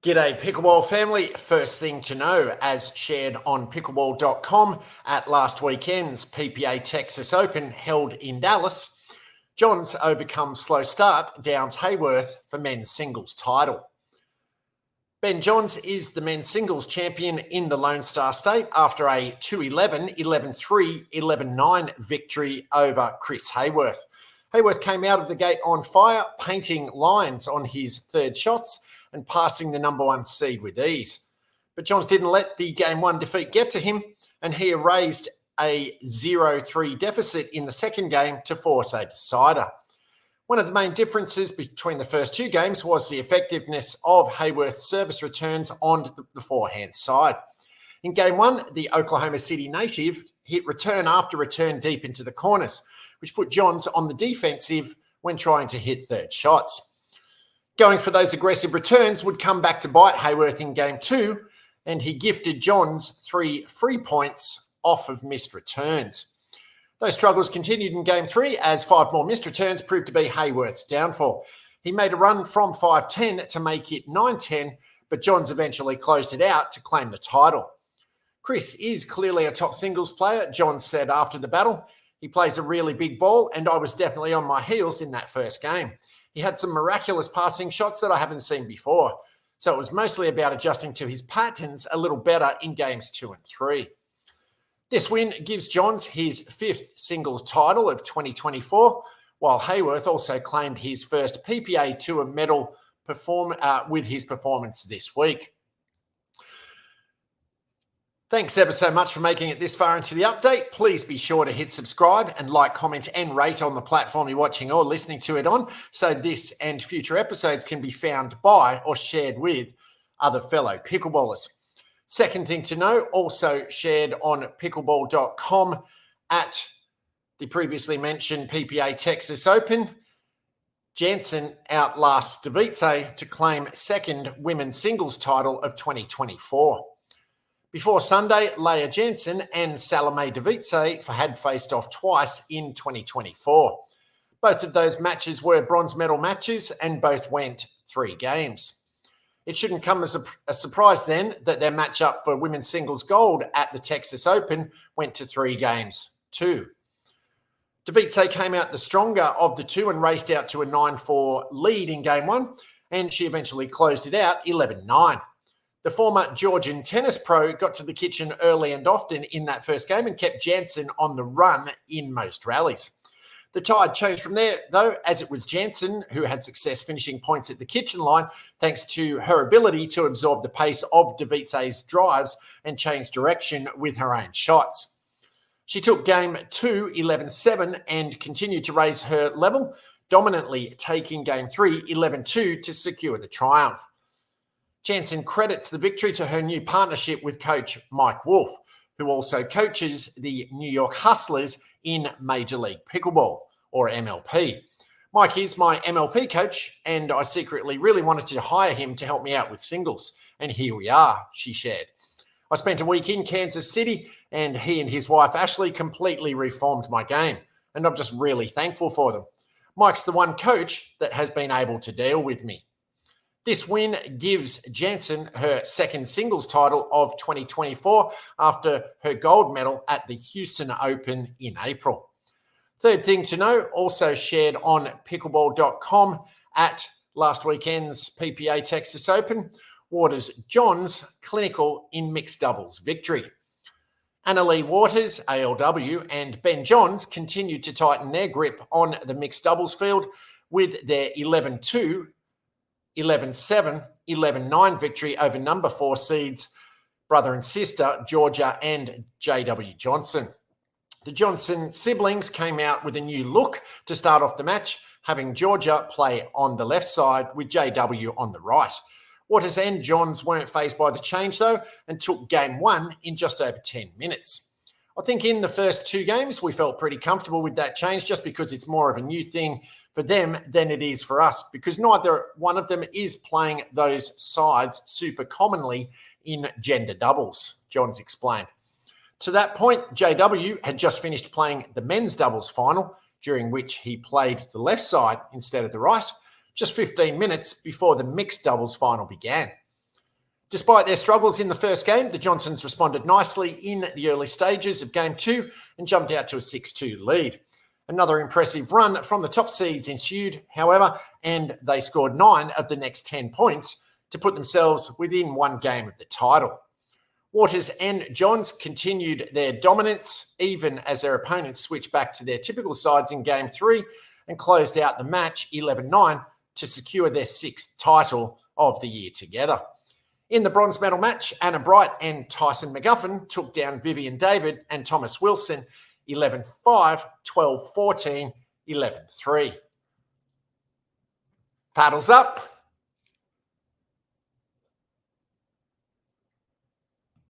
G'day Pickleball family. First thing to know, as shared on pickleball.com at last weekend's PPA Texas Open held in Dallas, Johns overcomes slow start, downs Hayworth for men's singles title. Ben Johns is the men's singles champion in the Lone Star State after a 2-11, 11-3, 11-9 victory over Chris Hayworth. Hayworth came out of the gate on fire, painting lines on his third shots and passing the number one seed with ease. But Johns didn't let the game one defeat get to him, and he erased a 0-3 deficit in the second game to force a decider. One of the main differences between the first two games was the effectiveness of Hayworth's service returns on the forehand side. In game one, the Oklahoma City native hit return after return deep into the corners, which put Johns on the defensive when trying to hit third shots. Going for those aggressive returns would come back to bite Hayworth in game two, and he gifted Johns 3 free points off of missed returns. Those struggles continued in game three as 5 more missed returns proved to be Hayworth's downfall. He made a run from 5-10 to make it 9-10, but Johns eventually closed it out to claim the title. Chris is clearly a top singles player, Johns said after the battle. He plays a really big ball, and I was definitely on my heels in that first game. He had some miraculous passing shots that I haven't seen before. So it was mostly about adjusting to his patterns a little better in games 2 and 3. This win gives Johns his 5th singles title of 2024, while Hayworth also claimed his first PPA Tour medal with his performance this week. Thanks ever so much for making it this far into the update. Please be sure to hit subscribe and like, comment, and rate on the platform you're watching or listening to it on, so this and future episodes can be found by or shared with other fellow pickleballers. Second thing to know, also shared on pickleball.com at the previously mentioned PPA Texas Open, Jansen outlasts Davice to claim second women's singles title of 2024. Before Sunday, Leah Jansen and Salome Davice had faced off twice in 2024. Both of those matches were bronze medal matches and both went 3 games. It shouldn't come as a surprise then that their matchup for women's singles gold at the Texas Open went to 3 games too. Davice came out the stronger of the two and raced out to a 9-4 lead in game one, and she eventually closed it out 11-9. The former Georgian tennis pro got to the kitchen early and often in that first game and kept Jansen on the run in most rallies. The tide changed from there, though, as it was Jansen who had success finishing points at the kitchen line thanks to her ability to absorb the pace of Davice's drives and change direction with her own shots. She took game 2, 11-7, and continued to raise her level, dominantly taking game 3, 11-2 to secure the triumph. Jansen credits the victory to her new partnership with coach Mike Wolf, who also coaches the New York Hustlers in Major League Pickleball, or MLP. Mike is my MLP coach, and I secretly really wanted to hire him to help me out with singles. And here we are, she shared. I spent a week in Kansas City, and he and his wife Ashley completely reformed my game, and I'm just really thankful for them. Mike's the one coach that has been able to deal with me. This win gives Jansen her second singles title of 2024 after her gold medal at the Houston Open in April. Third thing to know, also shared on pickleball.com at last weekend's PPA Texas Open, Waters Johns clinical in mixed doubles victory. Annalie Waters, ALW, and Ben Johns continued to tighten their grip on the mixed doubles field with their 11-2, 11-7, 11-9 victory over number 4 seeds, brother and sister, Georgia and J.W. Johnson. The Johnson siblings came out with a new look to start off the match, having Georgia play on the left side with J.W. on the right. Waters and Johns weren't fazed by the change, though, and took game 1 in just over 10 minutes. I think in the first 2 games, we felt pretty comfortable with that change just because it's more of a new thing for them than it is for us, because neither one of them is playing those sides super commonly in gender doubles, Johns explained. To that point, JW had just finished playing the men's doubles final, during which he played the left side instead of the right, just 15 minutes before the mixed doubles final began. Despite their struggles in the first game, the Johnsons responded nicely in the early stages of Game 2 and jumped out to a 6-2 lead. Another impressive run from the top seeds ensued, however, and they scored 9 of the next 10 points to put themselves within one game of the title. Waters and Johns continued their dominance, even as their opponents switched back to their typical sides in Game 3 and closed out the match 11-9 to secure their 6th title of the year together. In the bronze medal match, Anna Bright and Tyson McGuffin took down Vivian David and Thomas Wilson 11-5, 12-14, 11-3. Paddles up.